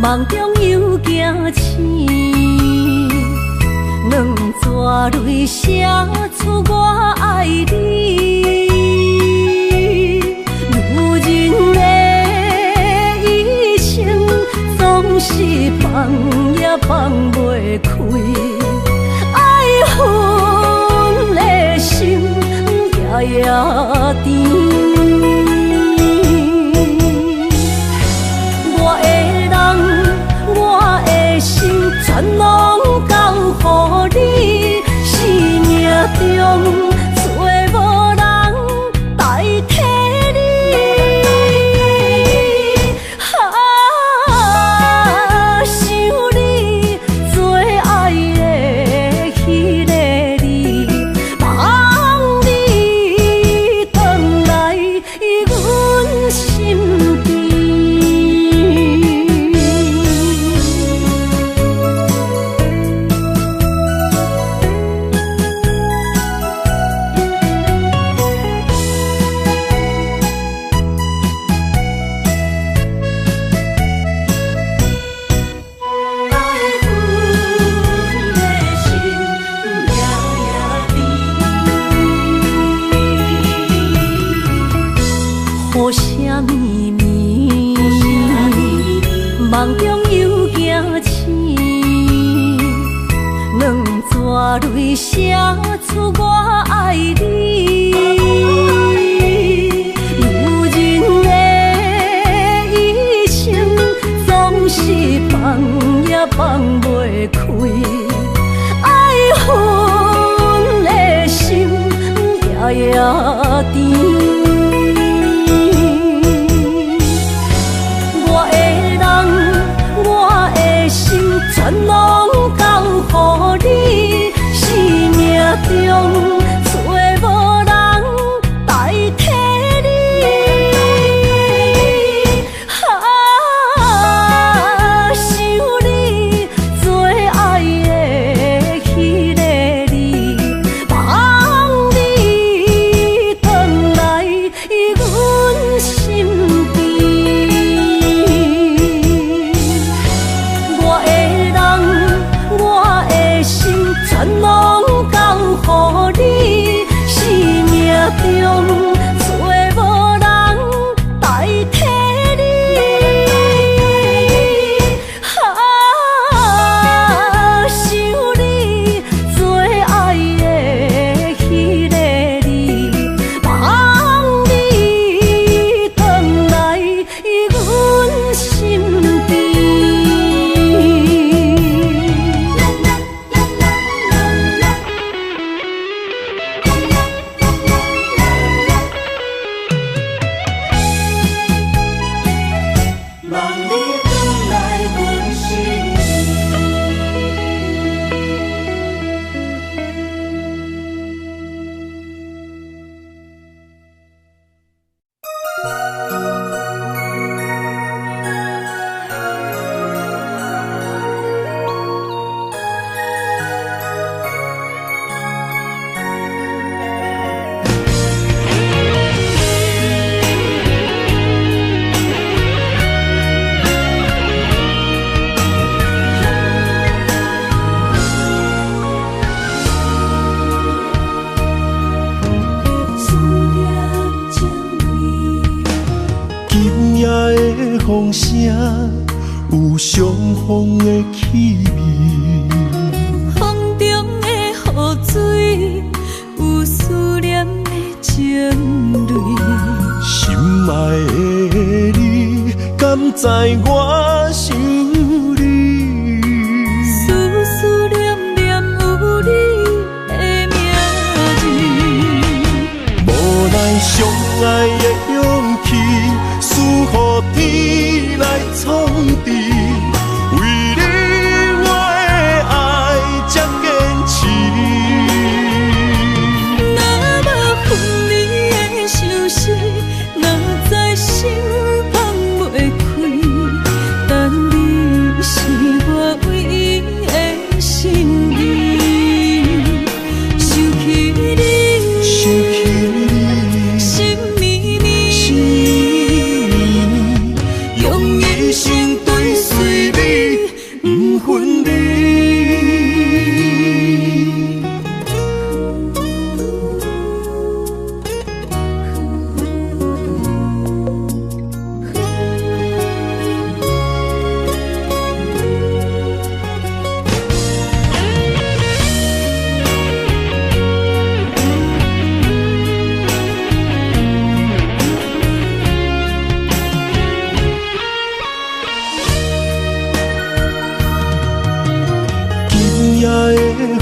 梦中又惊醒，两纸泪写出我爱你。女人的一生总是放也放袂开，爱恨的心夜夜甜。全拢交予你，生命中找无人代替你。想你做爱的迄个你，望你回来阮身边。雨声绵绵，梦中又惊醒，两纸泪写出我爱你。女人的一生总是放也放袂开，爱恨的心夜夜甜。全拢交予你，生命中找无人代替你。想你做爱的迄个你，望你回来阮身边。全拢交予你，生命中找无人代替你。想你做爱的迄个你，望你回来阮身边。风声有相逢的气味，风中的雨水有思念的情泪。心爱的你，敢知我想你？思思念念有你的名字，无奈相爱的勇气，输予天来创治。为你我的爱才坚持。若无分离的相思，若在心放袂开，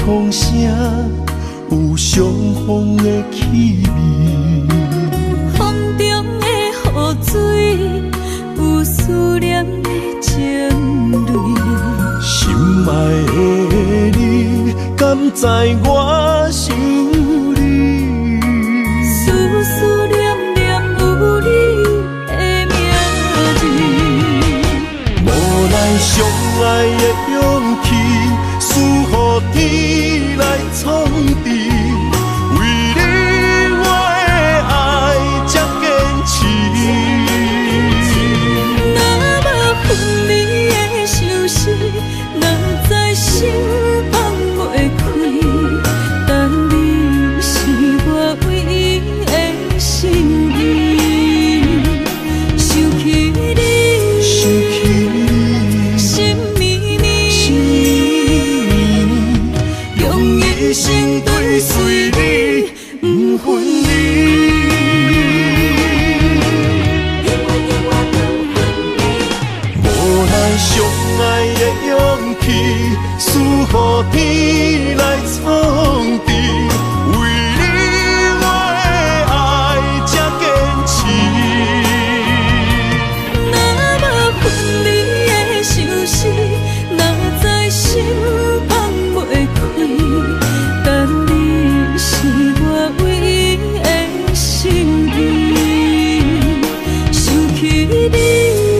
风声有相逢的气味，风中的雨水有思念的情泪。心爱的你，敢知我想你？思思念念有你的名字，无奈相爱的勇气，输予天来创治。为你我的爱才坚持。若无分离的相思，哪知心放袂开。但你是我唯一的心意，想起你，心绵绵，用一生追随你，不分离。无奈相爱的勇气，输予天来创治。为你我的爱才坚持。若无分离的相思，哪知心放袂开。但你是我唯一的心意，想起你，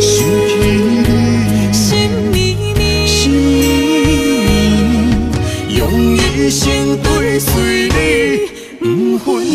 心绵绵，用一生追随你，不分离。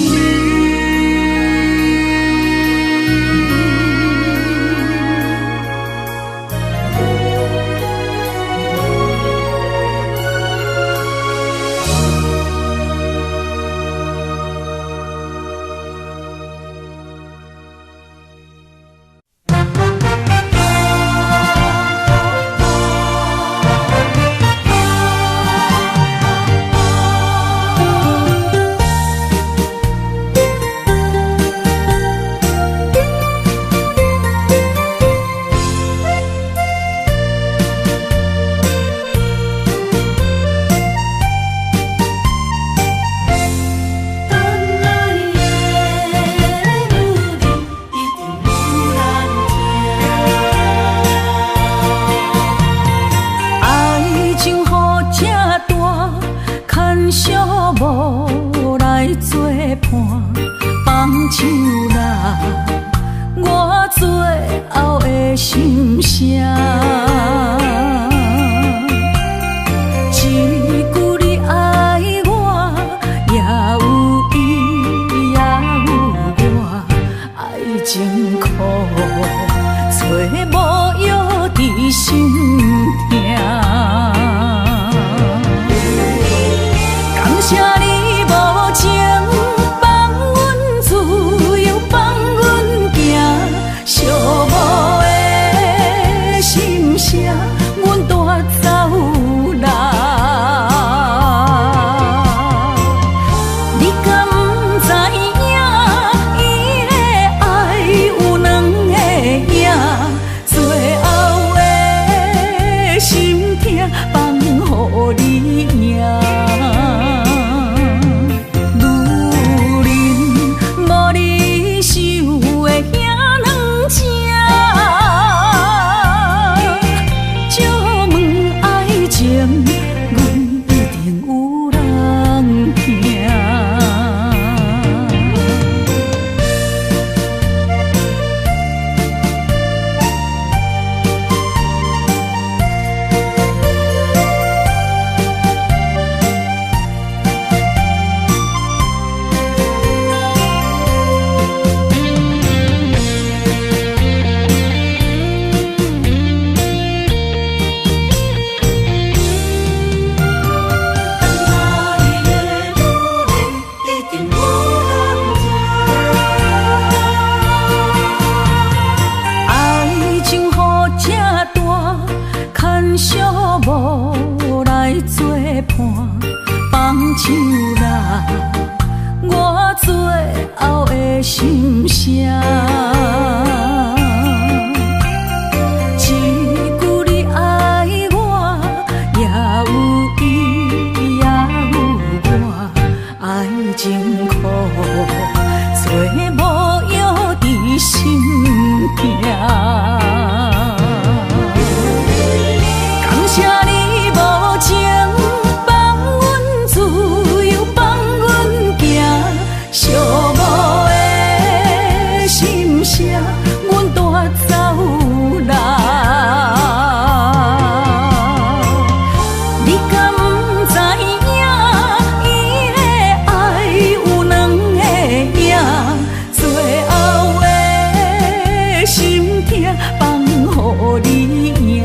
情苦，做无药伫心痛。感谢你无情放阮自由，放阮行，寂寞的心声，阮带走啦。你敢不知影，伊的爱有两个影，最后的心痛放予你赢。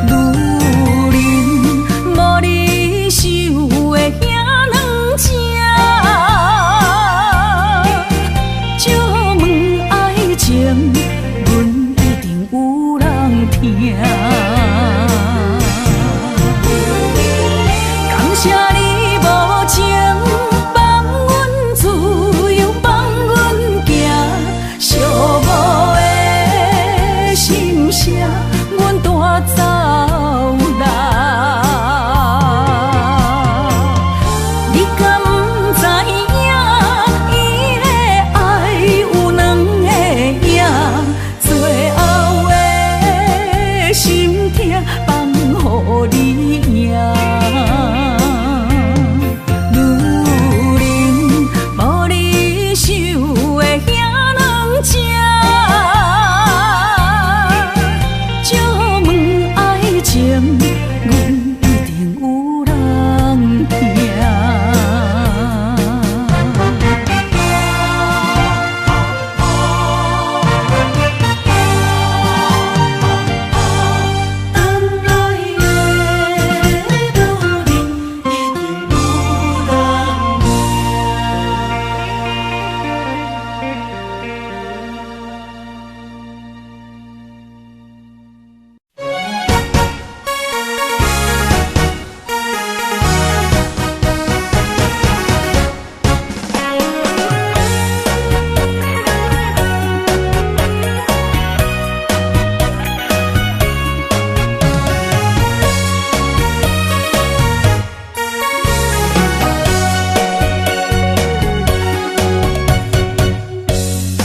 女人无你受的遐两只，借问爱情，阮一定有人听。感谢你无情放阮自由，放阮行，寂寞的心声，阮带走啦。你敢不知影，伊的爱有两个影，最后的心痛放予你赢。女人无你受的遐两只，借问爱情，阮一定有人听。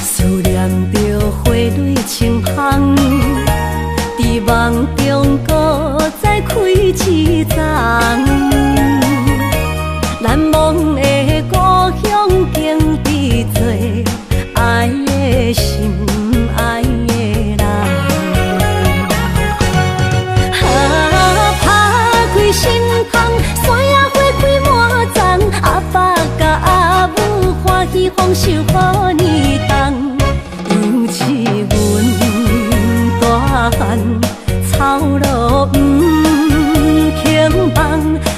思念着花蕊清香，伫梦中搁再开一丛。难忘的故乡，经伫做爱的心，爱的人。打开心窗，山野花开满丛，阿爸甲阿母欢喜丰收予年冬。尤其阮大汉草路不轻放，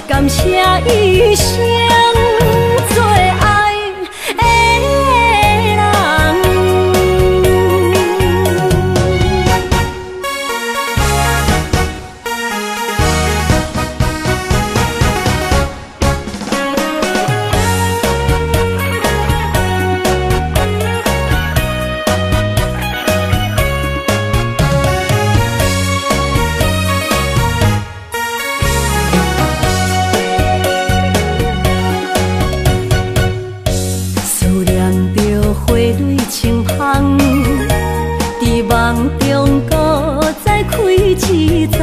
感谢一生做爱的人。思念着花蕊清香，伫梦中搁再开一丛。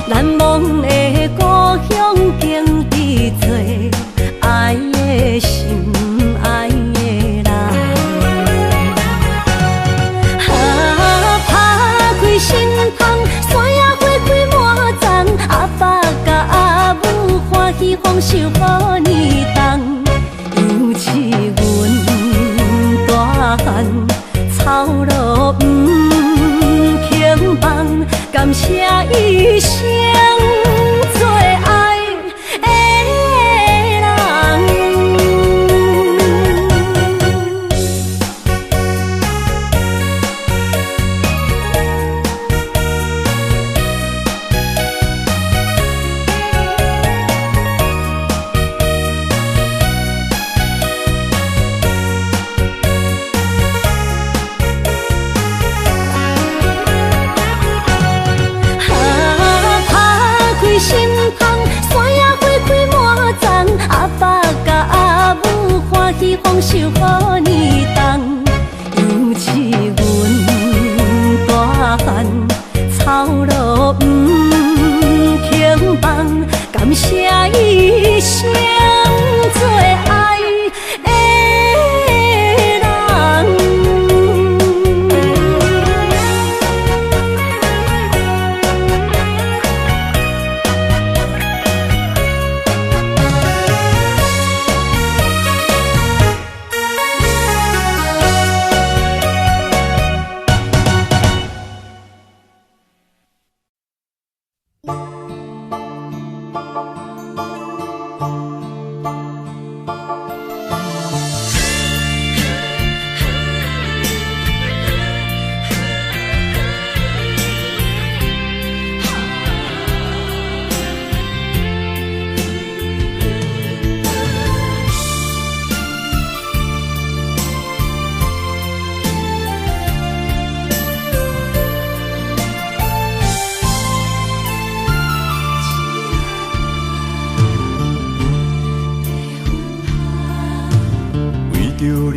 难忘的故乡，经伫做爱的心，爱的人。打开心窗，山野花开满丛，阿爸甲阿母欢喜丰收予年冬。尤其阮大汉草路不轻放，感谢一生做爱的人。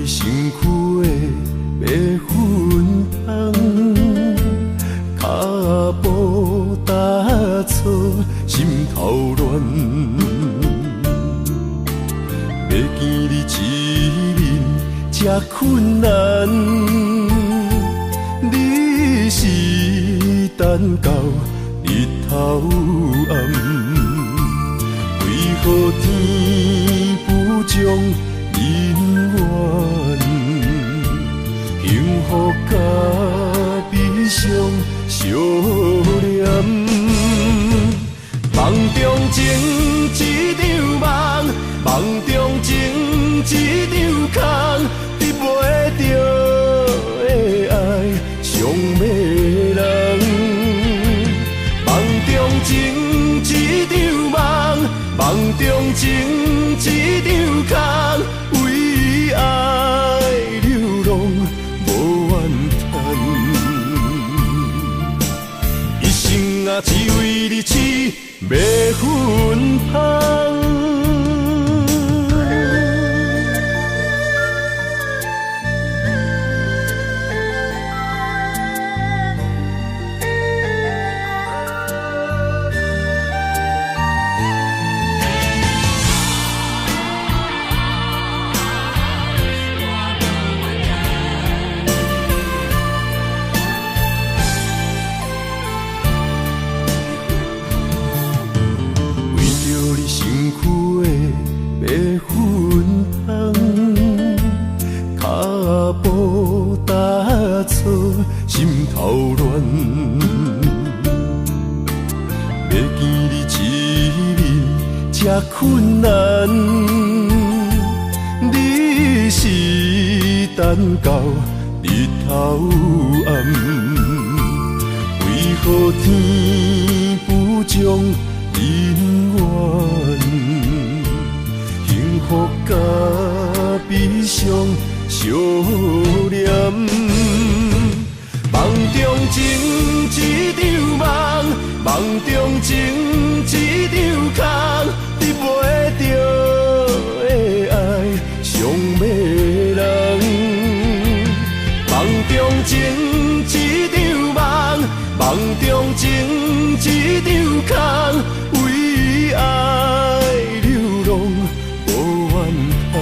你身躯的白粉香，脚步踏错，心头乱。要见你一面这困难，你是等到日头暗，为何天不将人缘幸福甲悲伤相连？梦中情一场梦，梦中情一场空，得袂到的爱上迷人。梦中情一场梦，梦中情一场空，为爱流浪无怨叹。一生啊，只为你痴迷粉香。心头乱，要见你一面这困难，你是等到日头暗，为何天不将人缘幸福甲悲伤相连？梦中情一场梦，梦中情一场空，得袂到的爱上迷人。梦中情一场梦，梦中情一场空，为爱流浪无怨叹。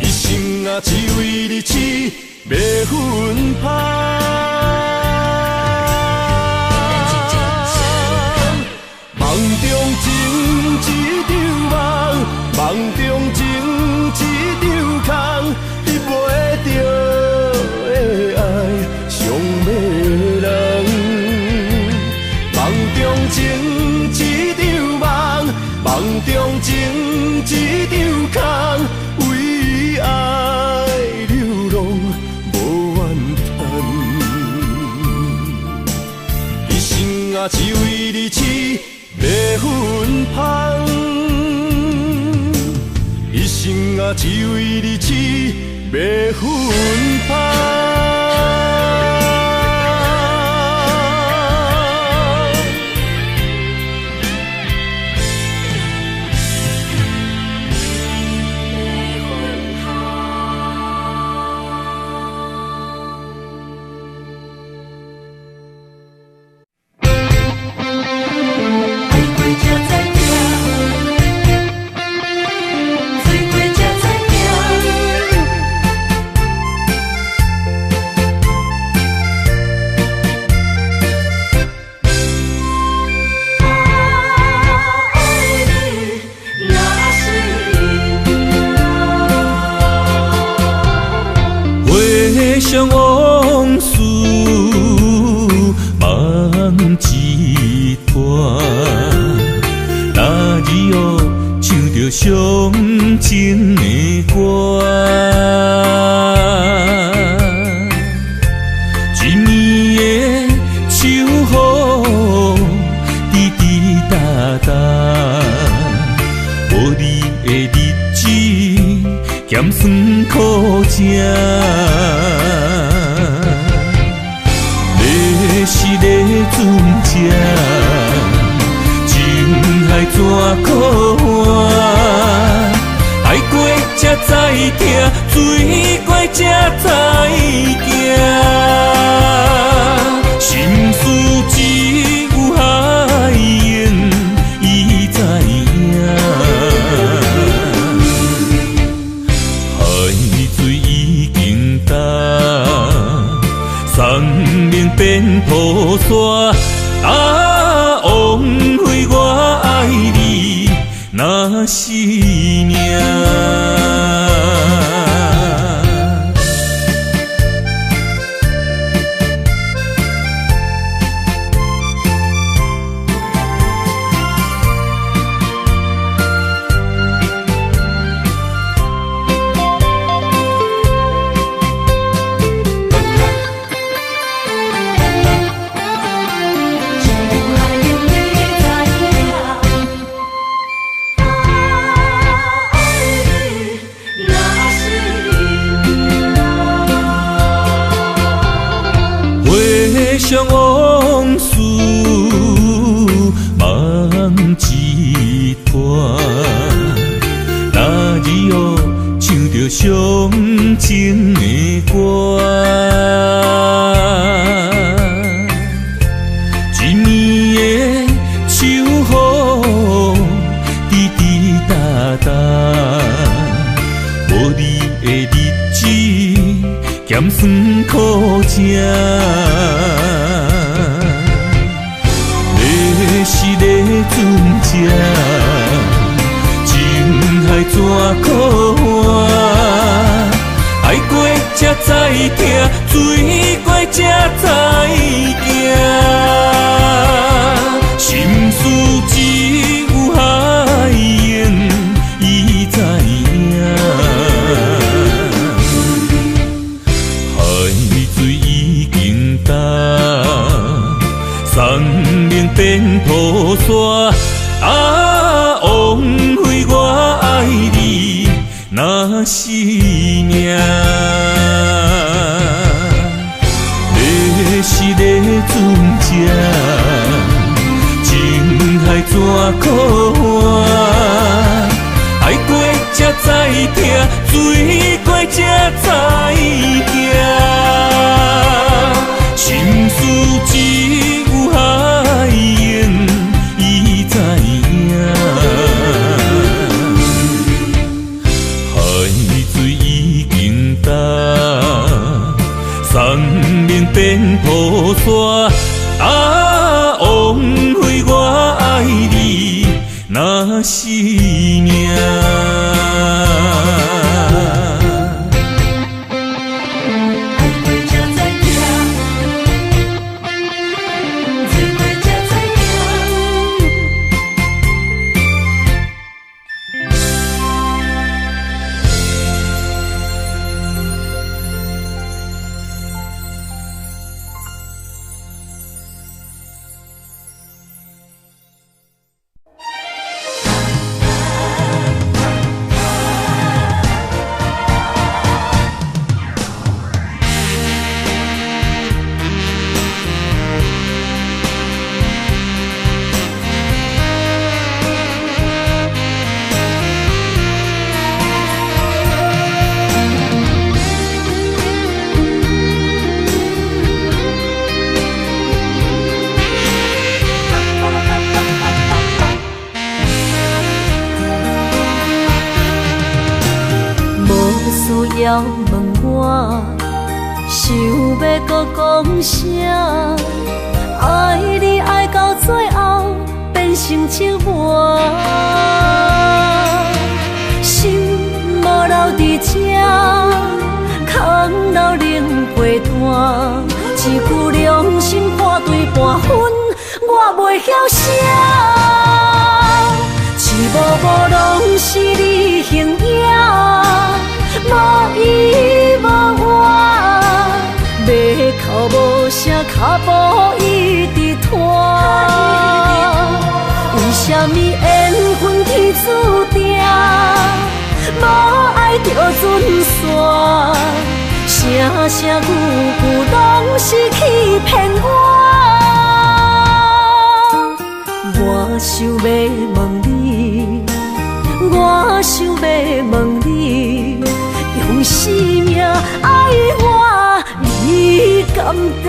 一生啊，只为你痴迷粉香。梦中情一场梦，梦中情一场空，得袂到的爱上迷人。梦中情一场梦，梦中情一场空，为爱流浪无怨叹。一生啊，只为你痴迷粉香。一生啊，只为你痴迷粉香。想往事梦一段，那日哦唱着伤情的歌，一暝的秋雨滴滴答答，无你的日子咸酸苦情。是咧船只，情海怎可换？海过听，水怪才知行。心事只有海燕，伊知影。海水已经干，山面变土沙。枉费我爱你那是命。想往事梦一团，那日后唱着伤情的歌，一年的秋雨滴滴答答，无你的日子咸酸苦吃。是个船只，情海怎可换？爱过才知听，水过才知行。心事只有海燕，伊知影。海水已经干。山面变土沙，枉费我爱你那是命。你是个船只，情海怎可换？爱过才知听，水过才知行。心事只有海燕，伊知影。海水已经干，山面变土沙，枉费我爱你那是命。要问我，想要搁讲啥？爱你爱到最后变成寂寞，心无留伫这，空留冷陪伴。一句良心半对半分，我袂晓写。一幕幕拢是你形影。无依无我，要哭无声，脚步一直拖。为什么缘分天注定，无爱就准线？声声句句拢是欺骗我。我想要问你，我想要问你。感觉。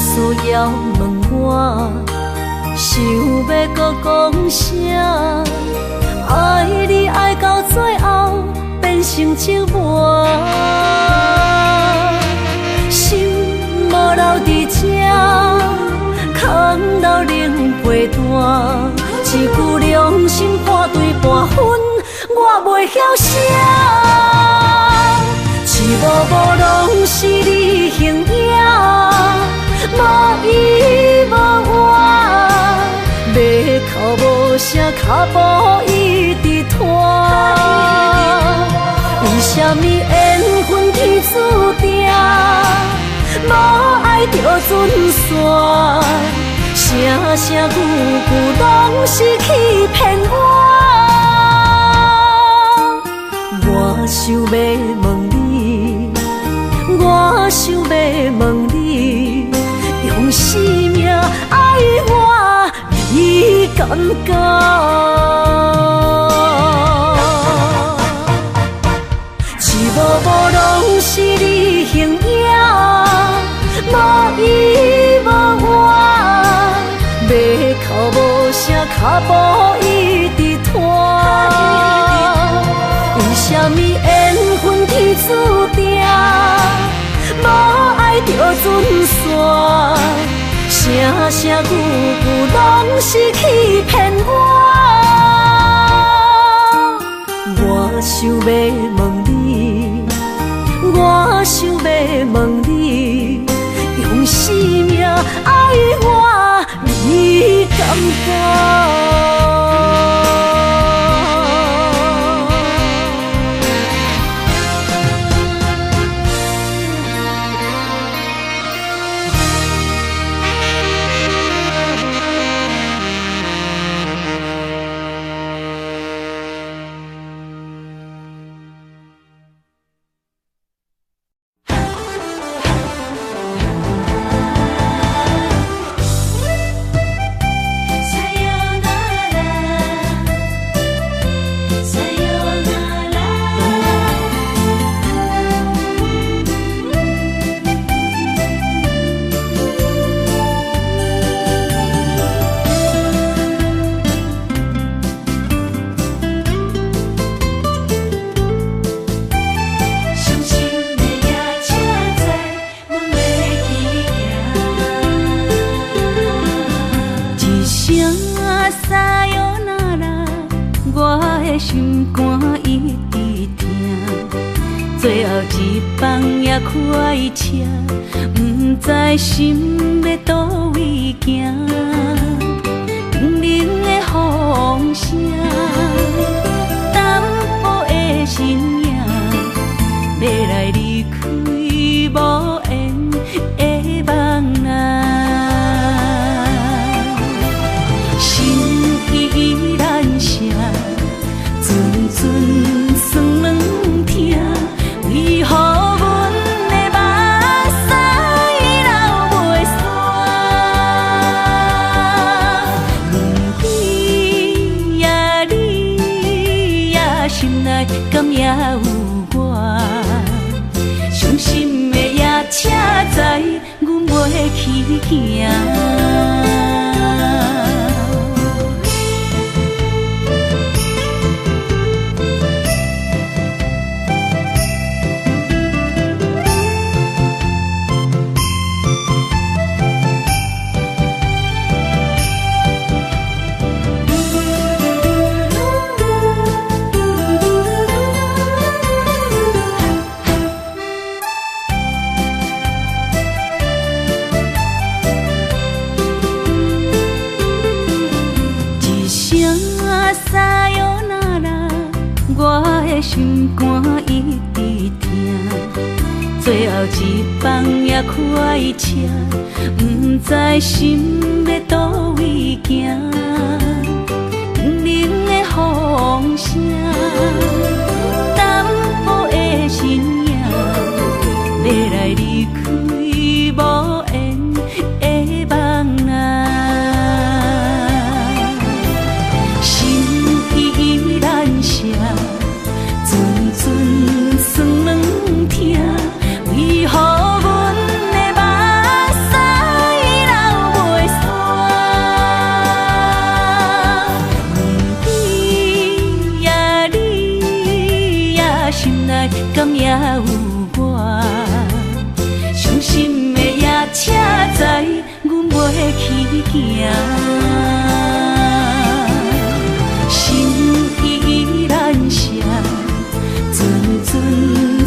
需要问我，想要搁讲啥？爱你爱到最后变成寂寞，心无留伫这，空留冷陪伴。一句良心半对半分，我袂晓写。一幕幕拢是你形影。无依无我，要哭无声，脚步一直拖。为什么缘分天注定，无爱就准线？声声句句拢是欺骗我。我想要问你，我想要问你。用生命爱我，你感觉？一幕幕拢是你形影，无依无我，要哭无声，脚步一直拖。为什么缘分天注定，无爱就准线？声声句句拢是欺骗我。我想要问你，我想要问你，用生命爱我，你感觉？心肝一直疼，最后一放也开车，不知心要倒位行。冷冷的风声，淡薄的身影，要来离开无缘的梦啊，心依然舍。阵酸软疼，为何阮的目屎流袂煞？问你呀，你呀，心内敢也有我？伤心的夜车载，阮袂去行。心肝一直疼，最最后一棒也快车，不知心要倒位行。冷的风声，淡薄的身影，要来离开无缘的梦啊，心依然舍，阵阵酸软疼，为何阮的目屎流袂煞？不知呀你呀心内敢也有我？伤心的夜车载，阮袂去行。心依然舍，阵阵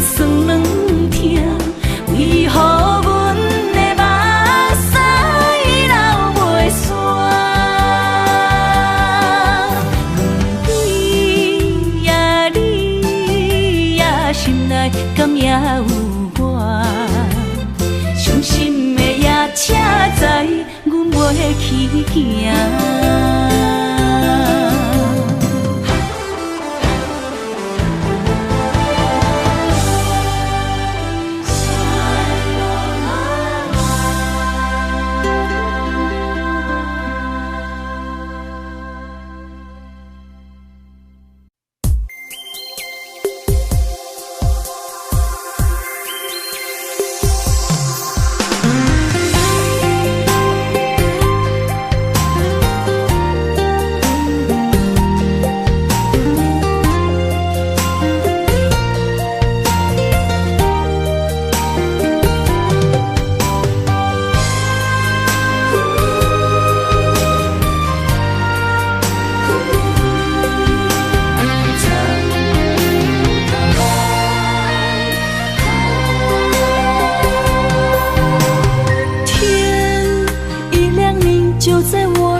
酸软疼，为何阮的目屎流袂煞？不知呀你呀心内敢也有我？伤心的夜车载，阮袂去行。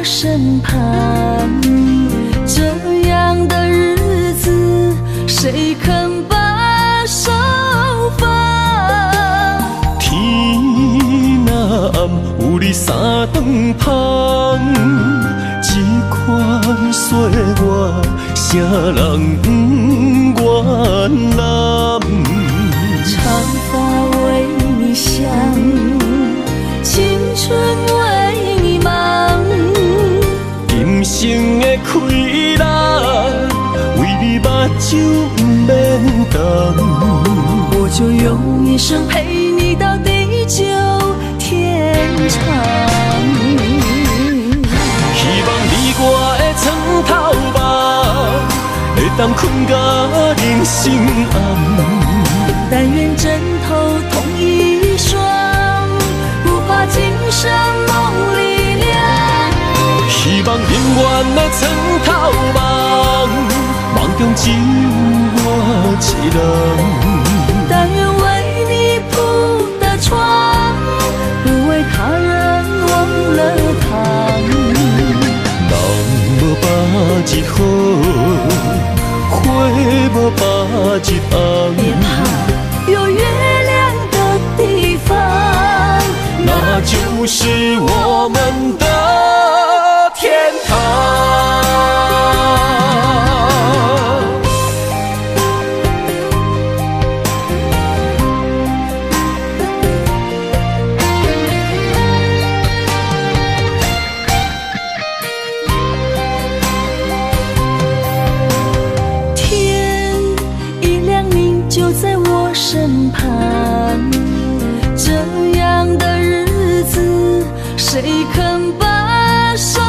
身旁，这样的日子谁肯把手放？天若暗，有你三顿芳，这款岁月，谁人不愿揽？长发为你香，青春为你忙。人生的快乐，为你目睭不免干。我就用一生陪你到地久天长。希望你我的床头梦，会当困甲人心暗。但愿枕头同一双，不怕今生梦里凉。希望永远的床头梦，梦中只有我一人。但愿为你铺的床，不为他人忘了躺。人无把日好，花无把日红。别怕有月亮的地方，那就是我们的天堂。天一亮你就在我身旁，这样的日子谁肯把手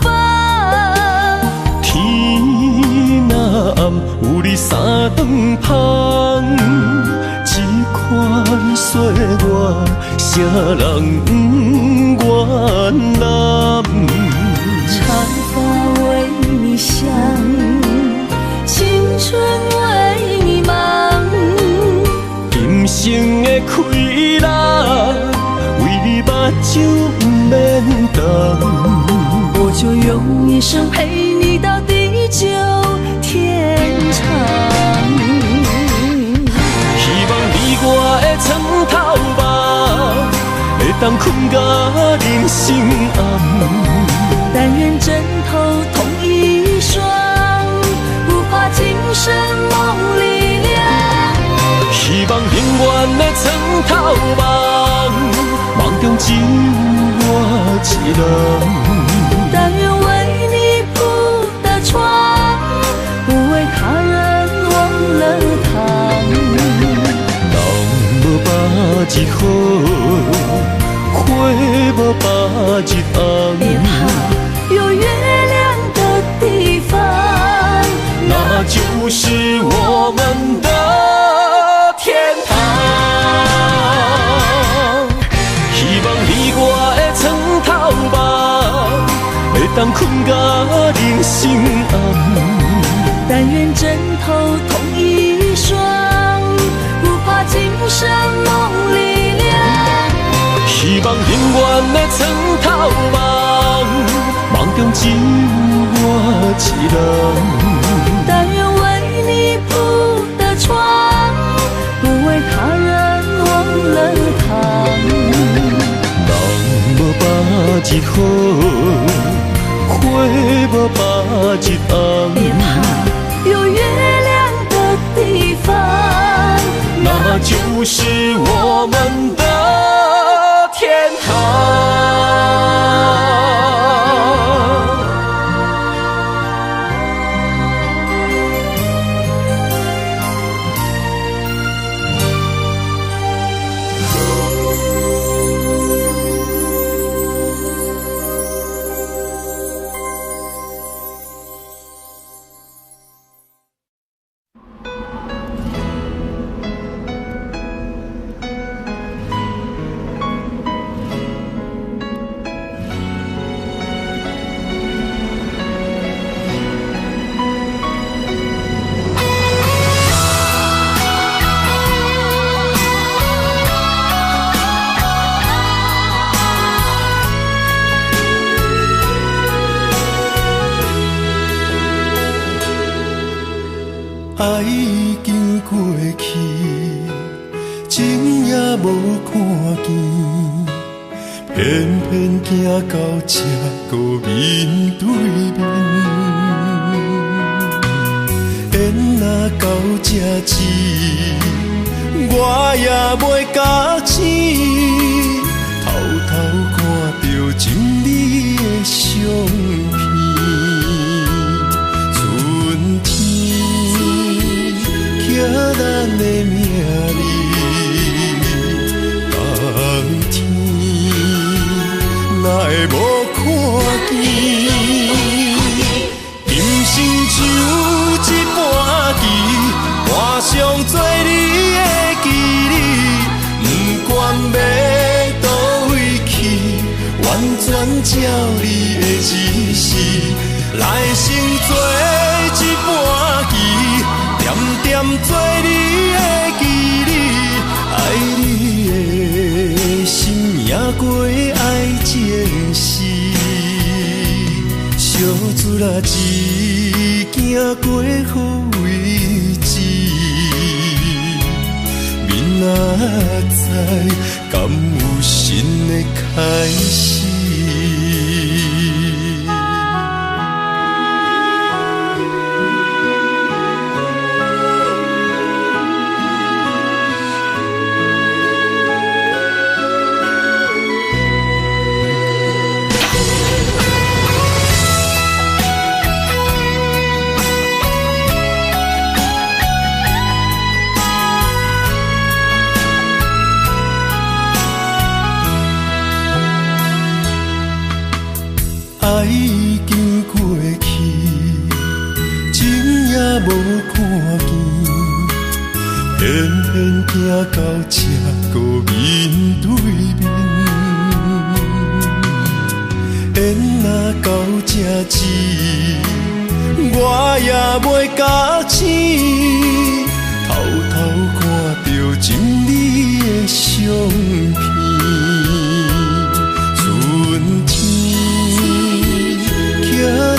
放？天若暗，有你三顿芳，这款岁月，谁人不愿揽？长发为你香，青春为你忙。人生的快乐，为你目睭不免干。我就用一生陪你到地久天长。希望你我的床头梦，会当困甲人生暗。但愿枕头同一双，不怕今生梦里凉。希望永远的床头梦，梦中只有我一人。但愿为你铺的床，不为他人忘了躺。人无百日好，花无百日红。别怕有月亮的地方，那就是我们的天堂。希望你我的床头梦，会当困甲人生暗。但愿枕头同一双，不怕今生梦里凉。希望永远的床头梦，梦中只有我一人。但愿为你铺的床，不为他人忘了躺。人无百日好，花无百日红。别怕有月亮的地方，那就是我们的天堂。爱已经过去，情也无看见，偏偏行到这个面对面。缘若到这时，我也袂假醒，偷偷看到情你的相片。寄咱的名字，冬天哪会无看见？今生只有一半棋，换上做你的记忆，不管要倒位去，完全照你的指示，来生做一半棋。点点做你的记忆，爱你的心也过爱情事，小船啊一行过好位置，明仔载敢有新的开始？爱已经过去，情也无看见，偏偏行到这个面对面。缘若到这时，我也袂假醒，偷偷看到情你的相片。春天寄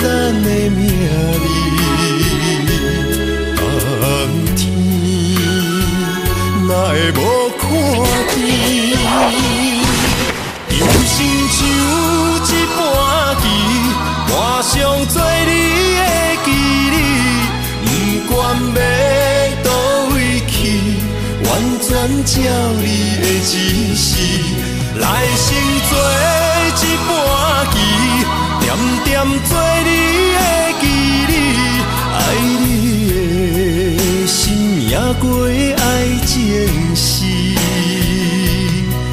咱的名字，冬天哪会无看上做你的记忆，不管要倒位去，完全照你的指示，来生做一盘棋，点点做你的记忆，爱你的心也过爱情事，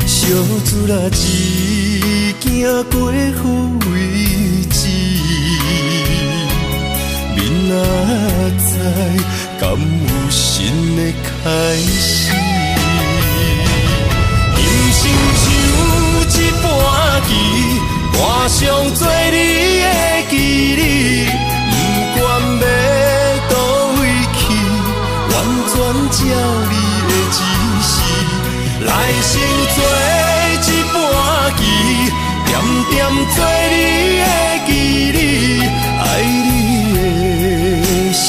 小子啦一行过好位置，明仔载敢有新的开始？人生像一盘棋，我想做你的记忆，不管要倒位去，完全照你的指示，来生做一盘棋，点点做你的记忆，爱你的心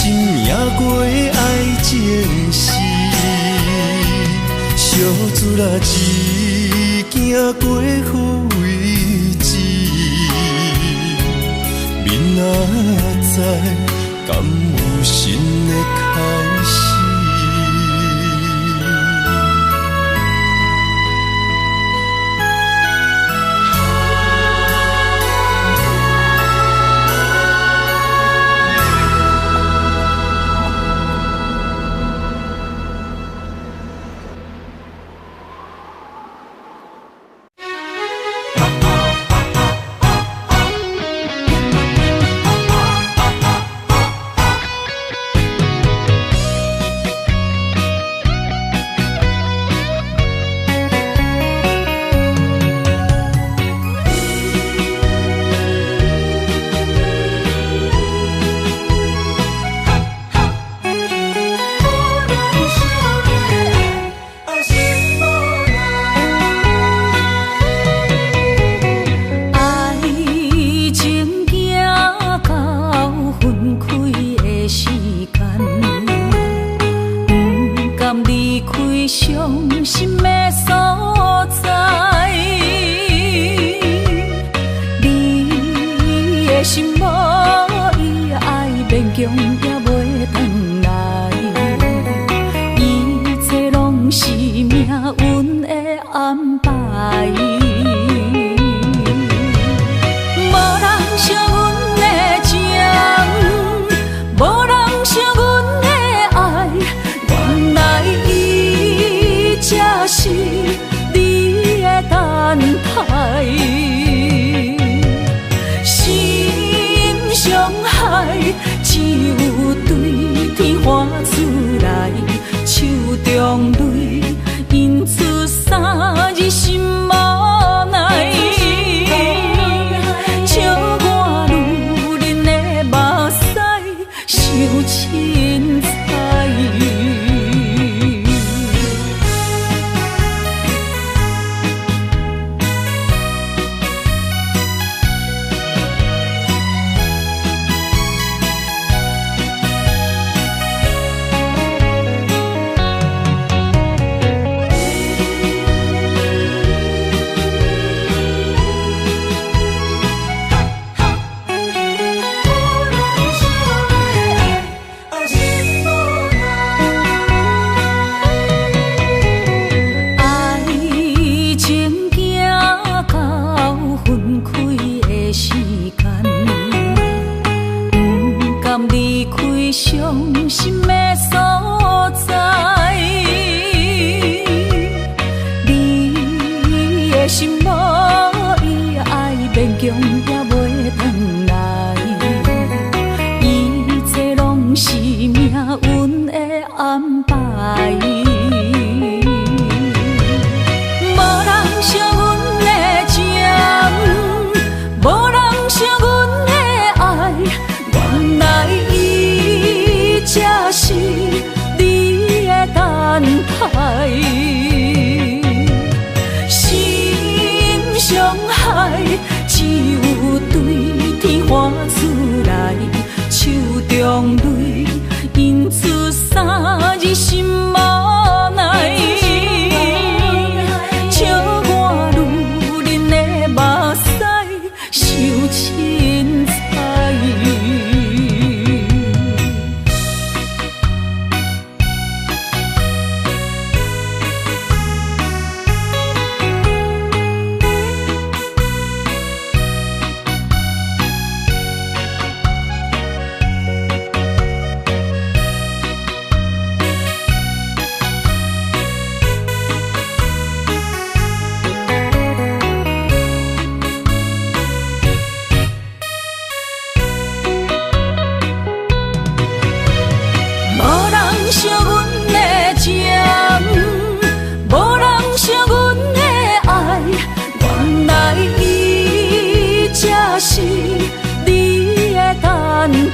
也过爱情事，小子啦一行过好位置，明仔载敢有新的开始？受凊彩。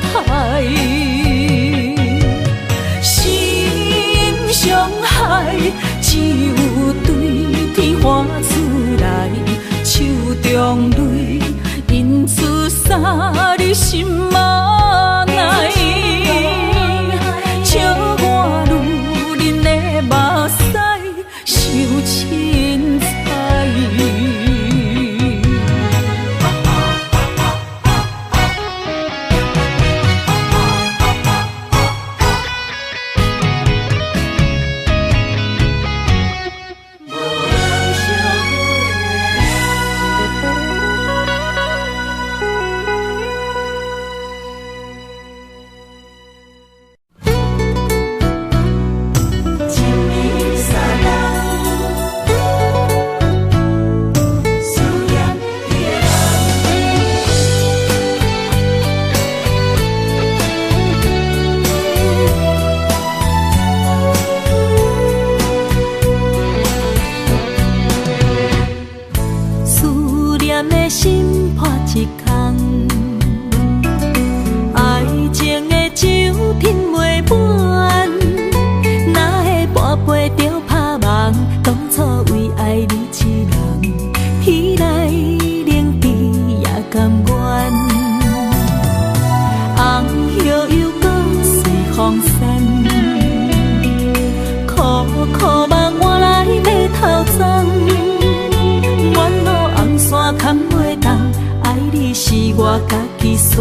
态，心伤害只有对天花出来，手中泪因出洒你心嘛爱，笑我女人的目屎受凊彩。我家己选，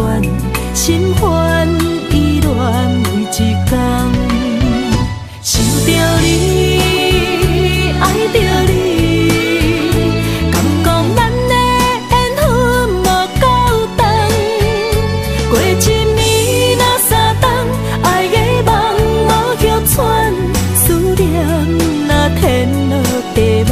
心烦意乱每一天，想着你，爱着你，敢讲咱的缘分无够长，过一暝若三冬，爱的梦无许喘，思念若天落地网。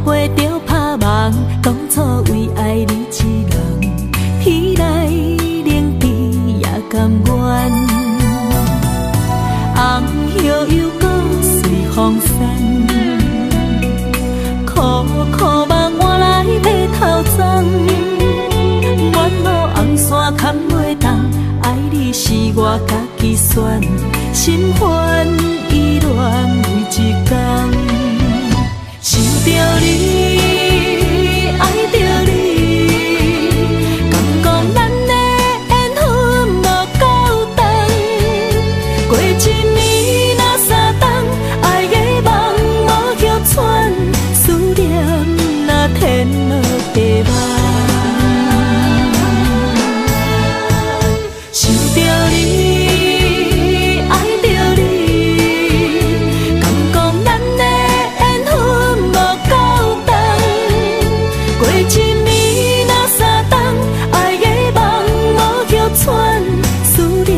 背着拍梦，当初为爱你一人，彼来冷滴也甘愿。红叶又搁随风散，苦苦梦换来白头鬃。远路红线牵袂动，爱你是我家己选，心烦意乱每一天。想着你，爱着你，敢讲咱的缘分无够长，过一暝若三冬，爱的梦无许喘，思念若天落地网。想着你，爱着你，敢讲咱的缘分无够长，过一暝若三冬，爱的梦无许喘，思念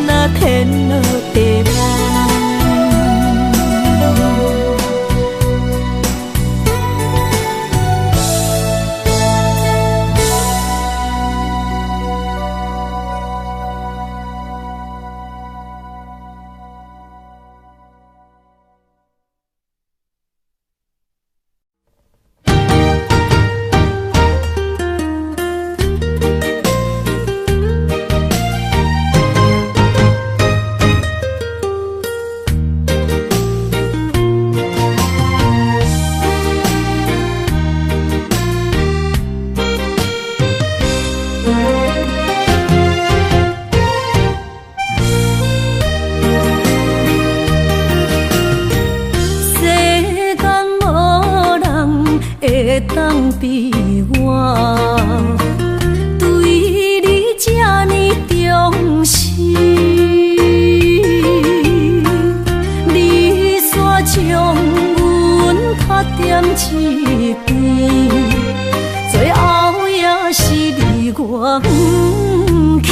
若天落地网。会当比我对你这呢重视，你煞将阮卡点一边，最后也是你我不去。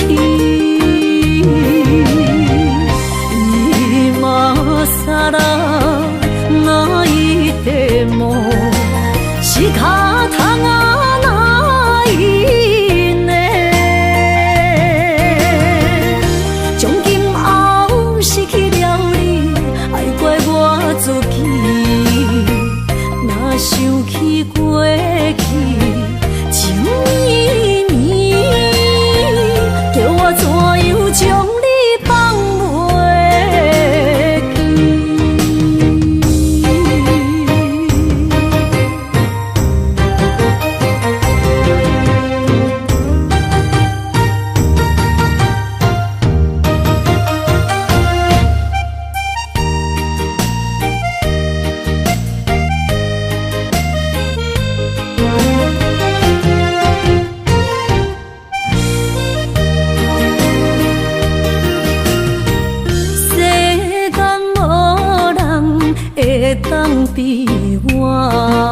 当伫我，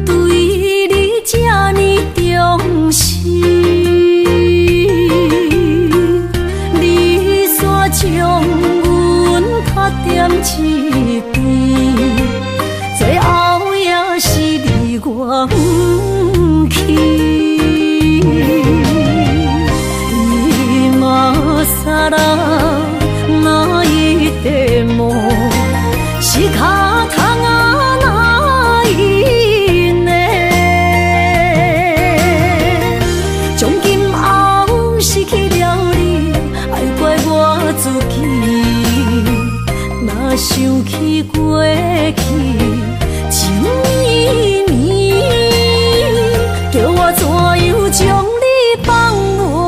对你这呢重视，你煞将阮拍点一边，最后也是你我不去。今さら泣いても仕方がないね。从今后失去了你，爱怪我自己。若想起过去情绵绵，叫我怎样将你放袂？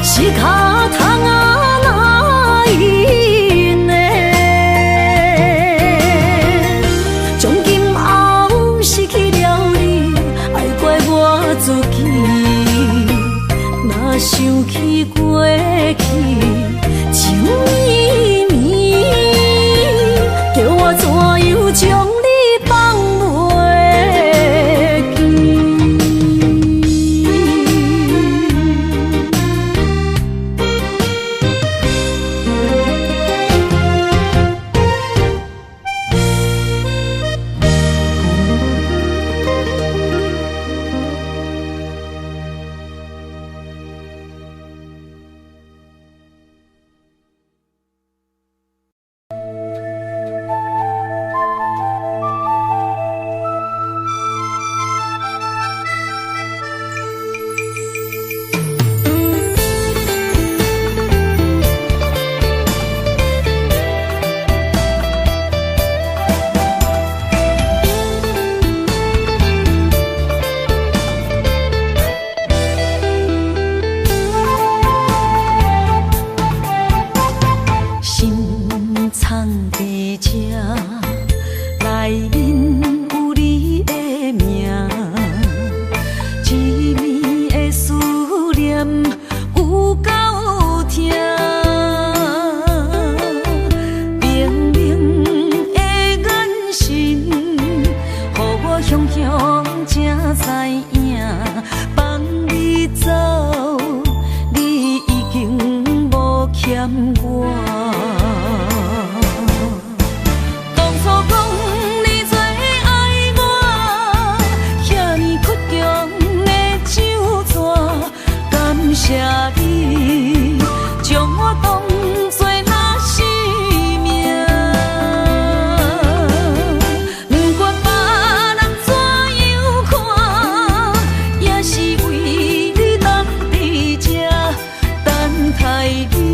仕方がないね。从今后失去了你，爱怪我自己。若想起过去情绵绵，叫我怎样将你放袂记？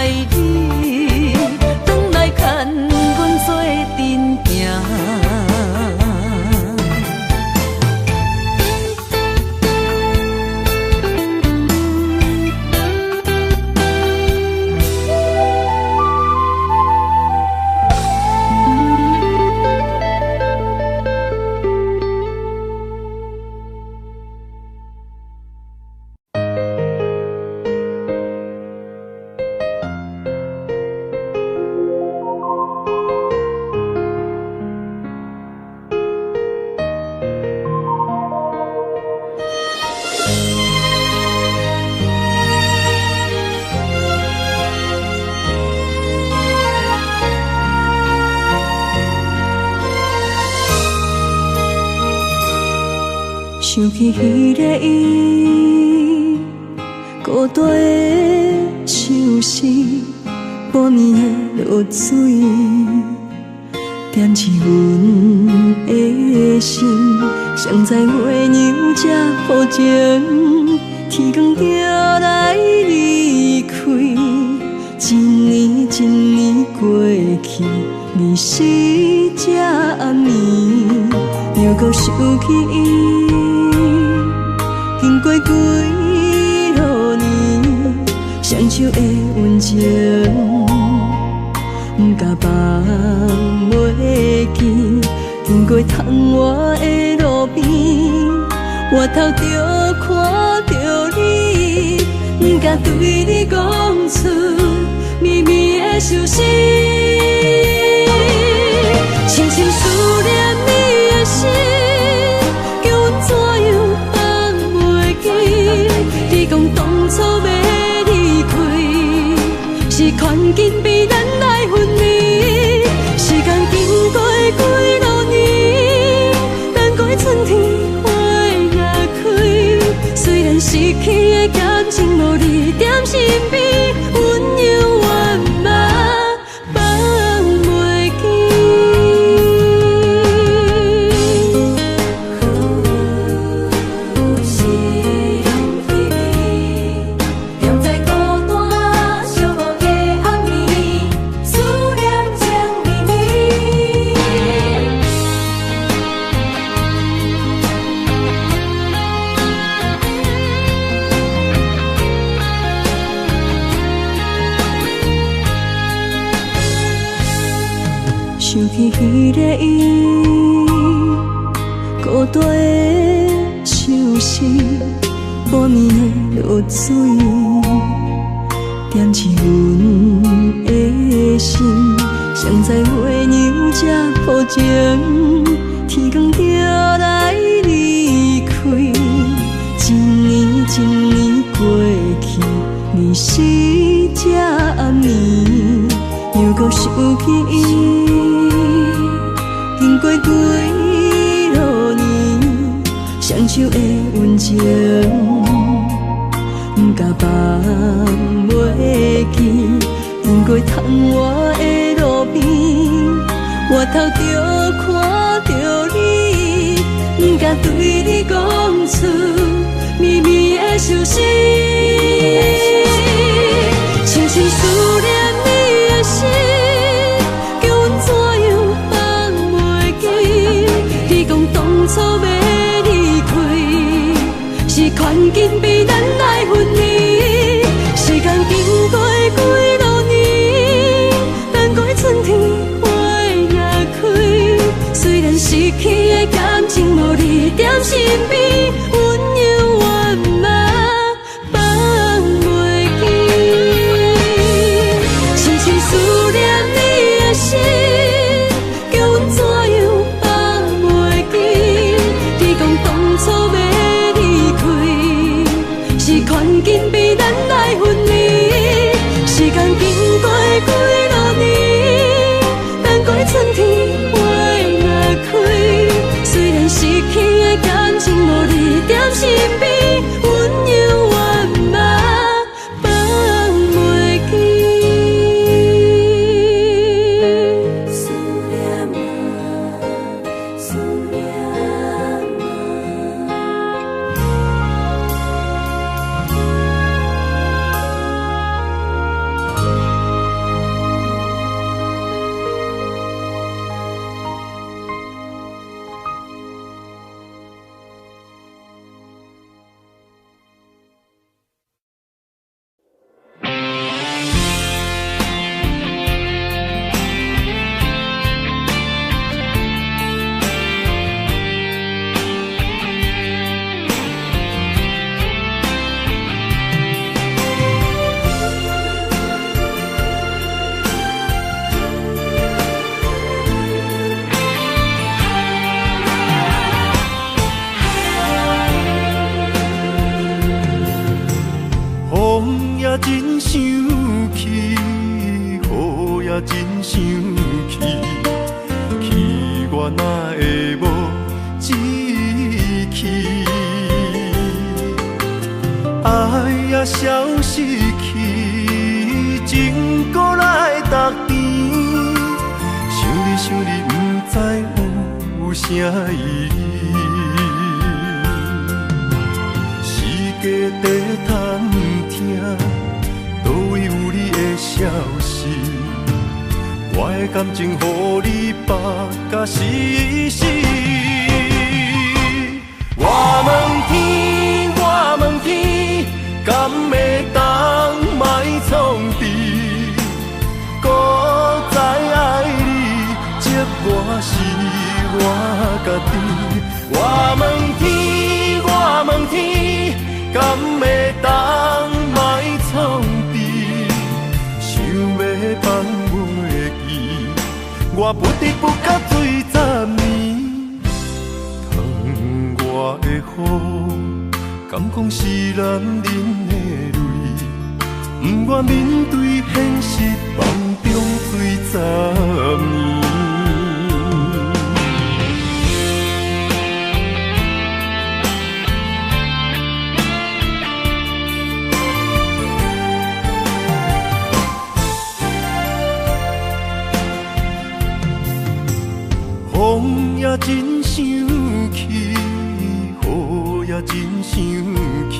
爱你，转来牵阮做阵行。想起彼个伊，孤单的相思，半暝的落水，点起阮的心。谁知月娘这抱情，天光就来离开。一年一年过去，日时这暗暝，又搁想起伊。经过几落年，双手的温情，不甲放袂记。经过窗外的路边，我头就看到你，不甲对你讲出绵绵的相思，深深思念你的心，叫阮怎样放袂记？你讲当初要离开，是权紧比咱来分离。时间经过几落年，等过春天花也开。虽然失去的感情无你踮身边，阮犹原嘛放袂记。是用彼你，踮在孤单寂寞的暗暝，思念情绵绵。想起彼个伊，孤单的相思，半暝的落水，点起阮的心。谁知月娘这抱情，天光就来离开。一年一年过去，日时这暗暝，又搁想起伊。经过几落年，双手的温情，不甲放袂记。经过窗外的路边，我头就看到你，不甲对你讲出绵绵的相思，深深思念你的心，叫阮怎样放袂记？你讲当初要离开，是权紧比咱来分离。时间经过几落年，等过春天花也开。虽然失去的感情无你踮身边，阮犹原嘛放袂记。深深思念你的心，叫阮怎样放袂记？你讲当初要离开，也真想去，去我哪会无志气？爱也消失去，情搁来逐甜。想你，不知有啥意义。世界在探听，倒位有你的消息？我的感情，予你绑甲死死。我问天，我问天，敢会当莫创治？搁再爱你，这我是我家己。我问天，我问天，敢会当莫创治？想要放袂记，我不得不甲醉10年。窗外的雨，敢讲是男人的泪？不愿面对现实，梦中醉10年。风也真想去，雨也真想去，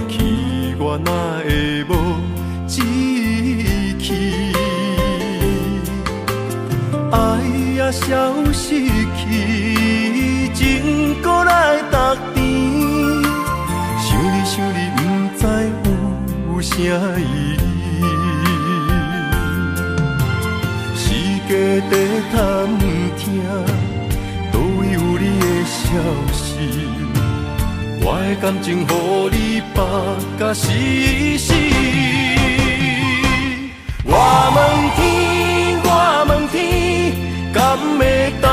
去我哪会无志气？爱也消失去，情搁来逐甜。想你，不知有啥意义。世界在探听，倒位有你的消息？我的感情，予你绑甲死死。我问天，我问天，敢会当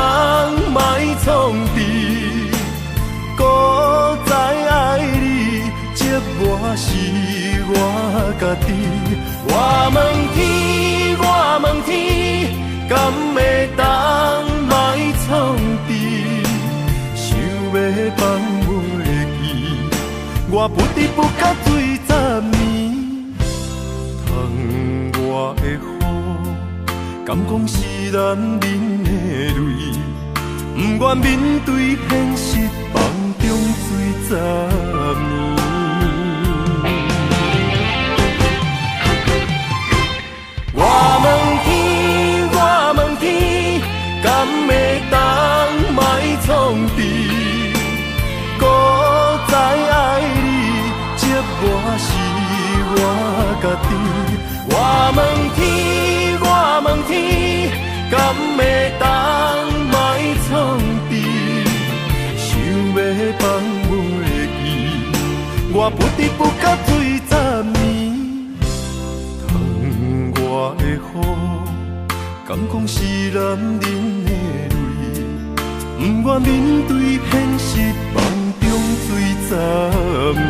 莫创治？搁再爱你，这我是我家己。我问天，我问天，敢会当莫创治？想要放袂记，我不得不甲醉10年。窗外的雨，敢讲是男人的泪？不愿面对现实，梦中醉10年。我问天，我问天，敢会当莫创治？搁再爱你，这我是我家己。我问天，我问天，敢会当莫创治？想要放袂记，我不得不甲醉10年。窗外的雨，敢讲是男人的泪？不愿面对现实，梦中醉10年。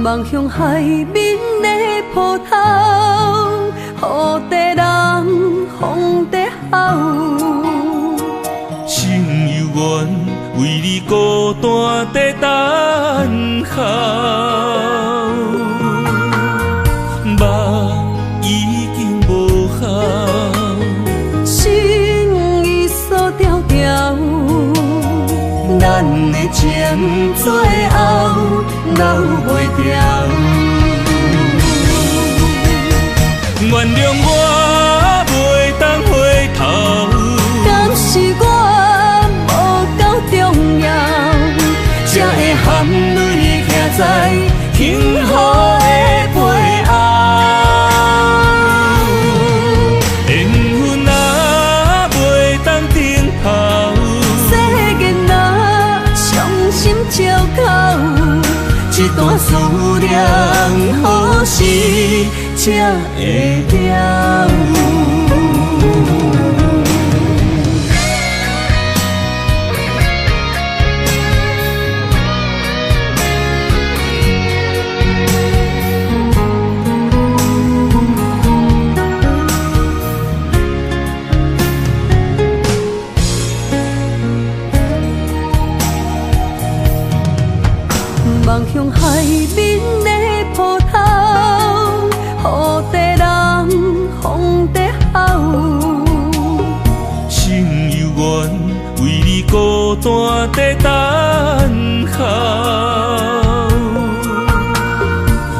望向海面的波涛，雨地人，风地好。心犹原为你孤单在等候。最后留袂掉。原谅我袂当回头，敢是我无够重要，才会含泪徛在幸福的背后。缘分啊袂当停靠，世间啊伤心借口，一段思念何时才会了？望向海面的波涛，雨地人风地好。心犹原为你孤单在等候，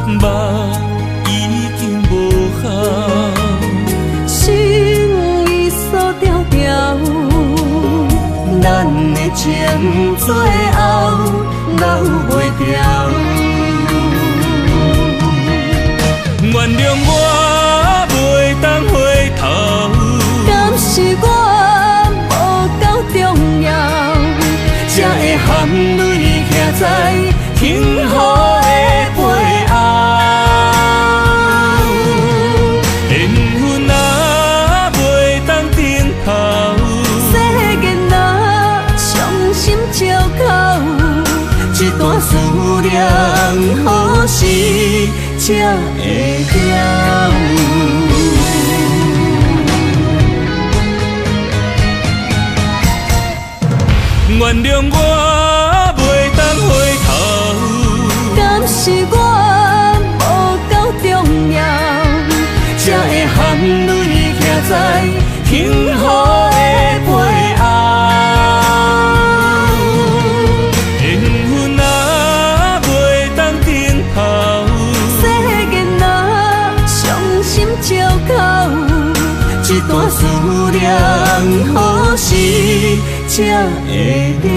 目已经无效，心已锁条条，咱的情最后留袂掉。原谅我袂当回头，敢是我无够重要，才会含泪徛在幸福的背后。缘分啊袂当停靠，世间啊伤心借口，一段思念何时才会了？原谅我袂当回头，敢是我无够重要，才会含泪徛在幸福的背后。缘分啊袂当停靠，世间啊伤心借口，一段思念何时才会了？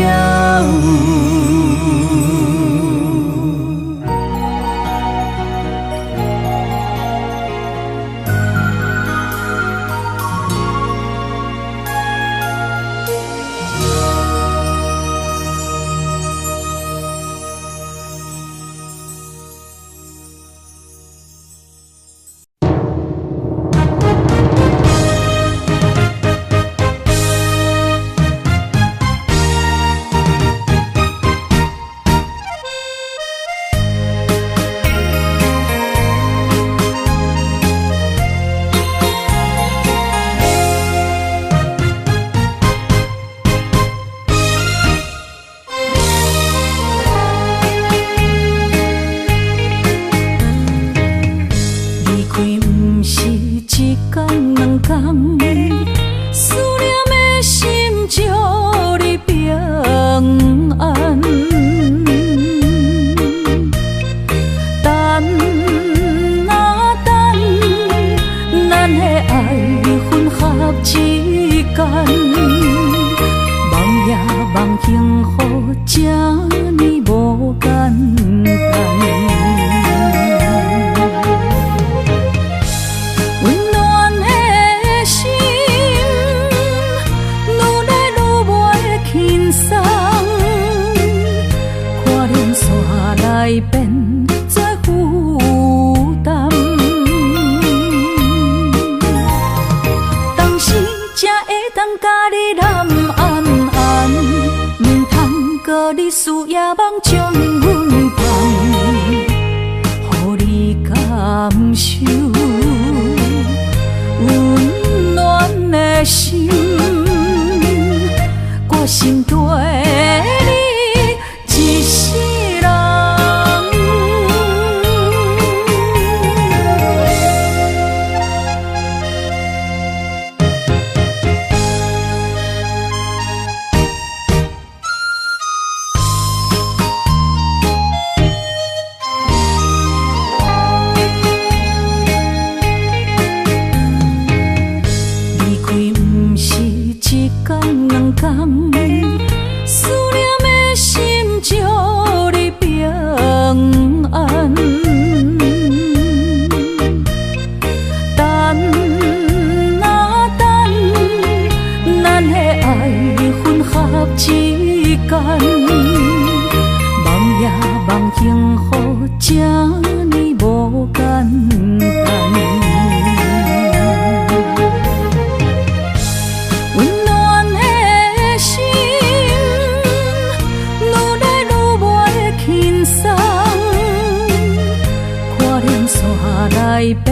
线来变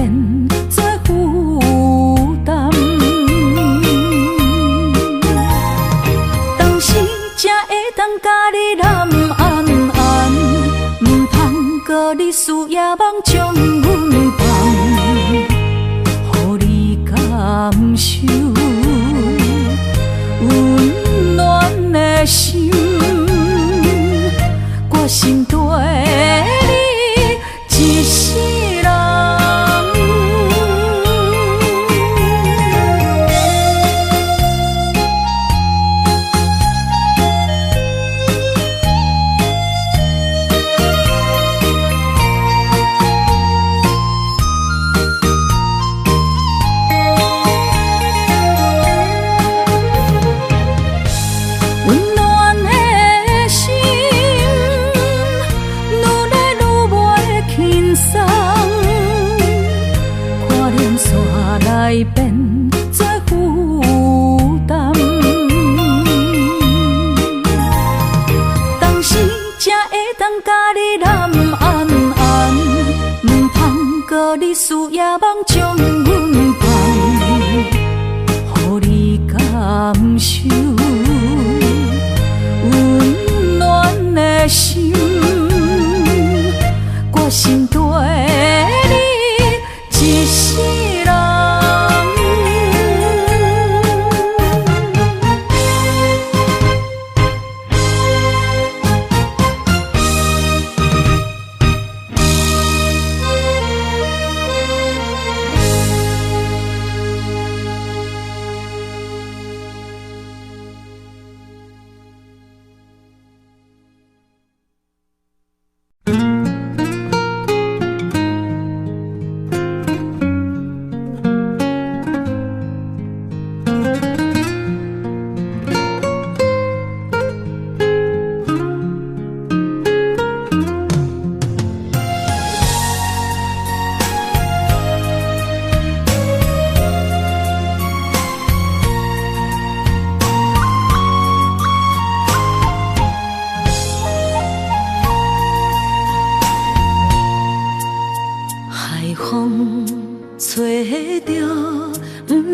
做负担。当时才会当甲你揽安安，唔通搁你思夜梦将阮放，予你感受温暖的心，我心对你一世人。来变做负担，当时才会当甲你揽安安，唔通搁你思夜梦将阮放，予你感受温暖的心，我心对你一世人。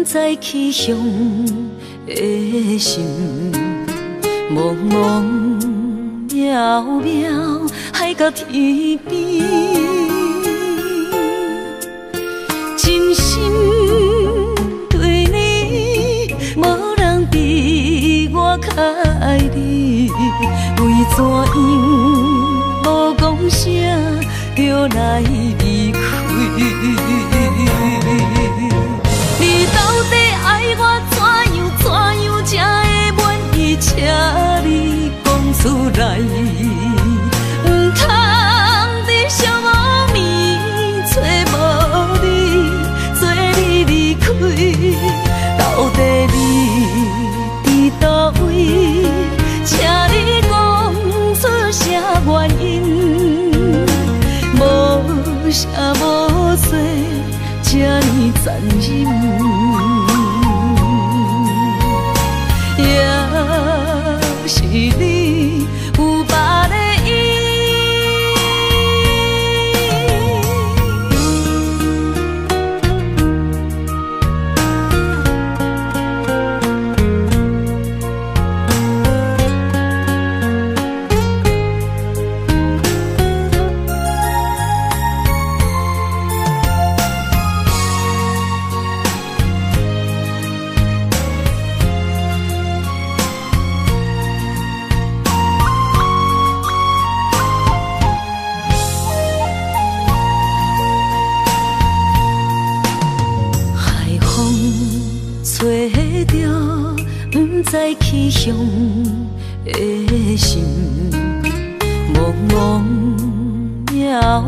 在去向的心，茫茫渺渺海到天边，真心对你，无人比我较爱你，为怎样无讲声就来离开？你到底爱我怎样才会满意？请你讲出来，唔通在寂寞暝找无你，做你离开。到底你伫倒位？请你讲出啥原因？无啥无做。这呢残忍，也是你有别的意。在去向的心，茫茫渺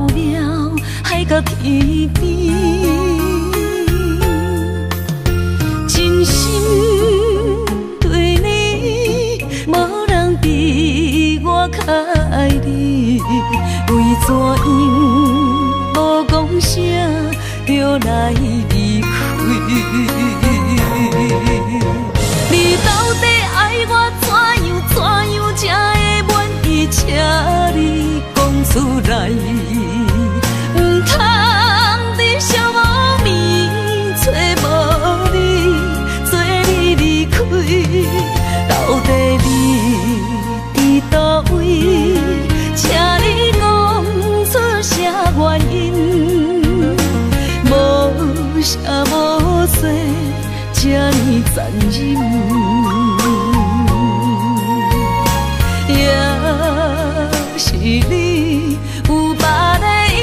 渺海到天边，真心对你，无人比我较爱你，为怎样无讲声就来离开？你到底爱我怎样才会满意？请你讲出来，唔通啥无说，这呢残忍，也是你有别的意。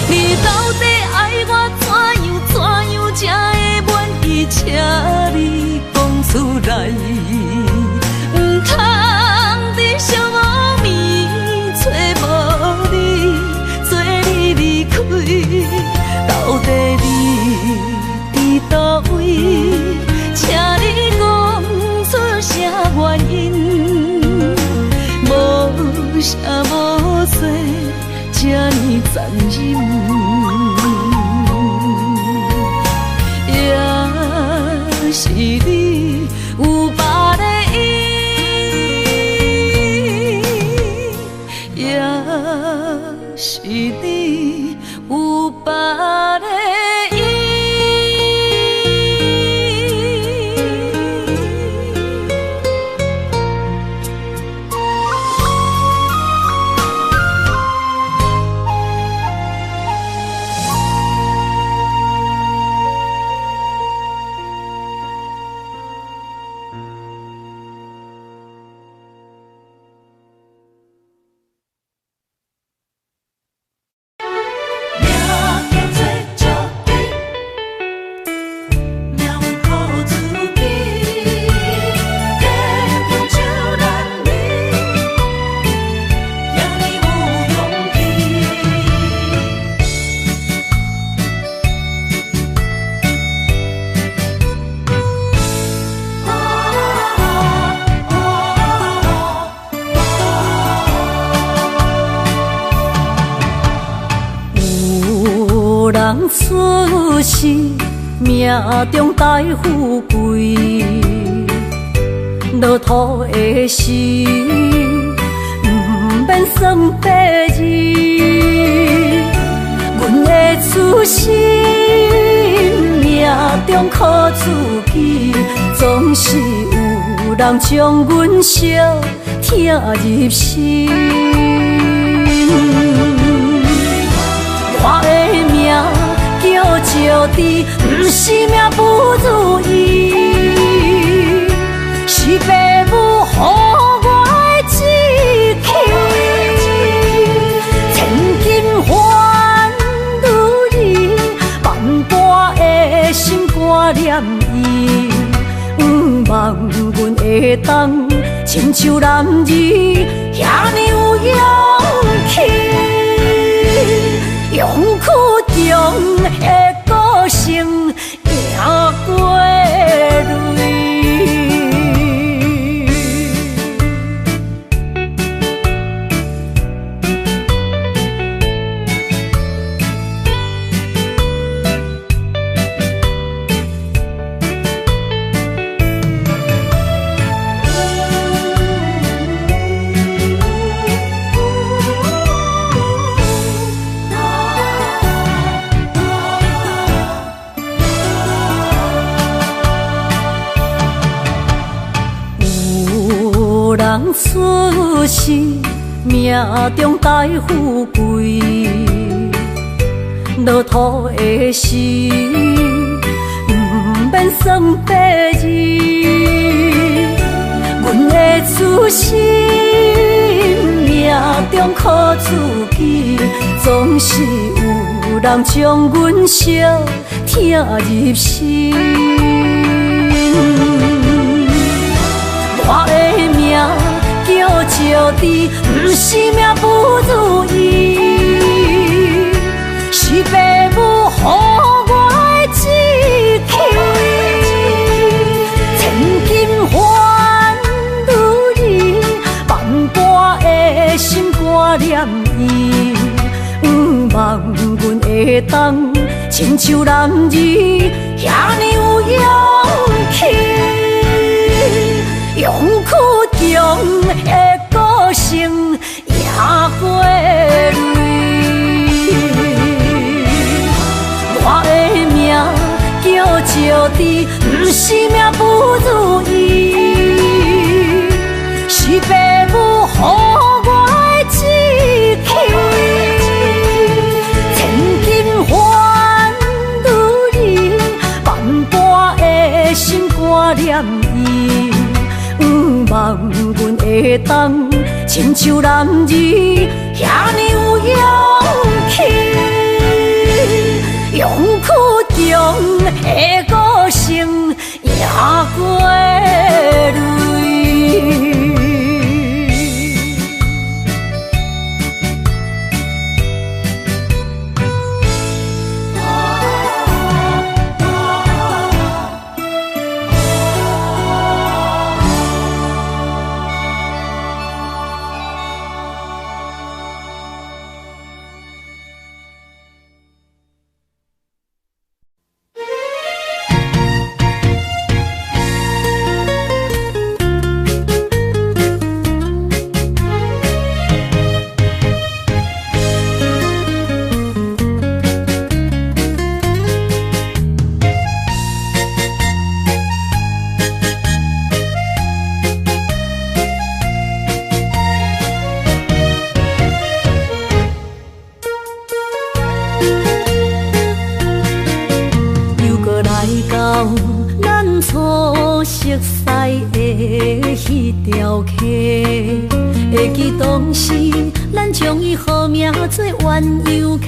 你到底爱我怎样才会满意？请你讲出来，唔通伫寂寞暝找无你，做你离开。到底你伫倒位？请你讲出啥原因？无啥无说，这呢残忍。是你有别的意，也是你有别的意。出世命中带富贵，落土的时，不免算白字。阮的出世命中靠自己，总是有人将阮惜疼入心。我的命叫石滴，不是命不如意，是父母予我的志气。千金换如意，万般的心肝念伊，不望阮会当亲像男儿遐尼有勇气。勇苦中的个性，赢过泪。人出世命中带富贵，落土的时，不免算白字。阮的出世命中靠自己，总是有人将阮惜疼入心。我的命叫石滴，不是命不如意，是父母予我的志气。千金换如意，万般的心肝念伊，不望阮会当亲像男儿遐尼有勇气。勇苦中的个性，赢过泪。我的命叫石滴，不是命不如意，是父母予我的志气。千像男儿遐尼有勇气，勇屈中的歌声也过泪。会记当时，咱将伊号名做鸳鸯溪，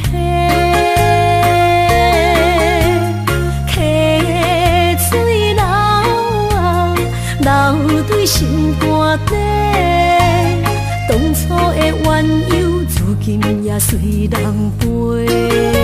溪水流啊，流对心肝底。当初的鸳鸯，如今也随人飞。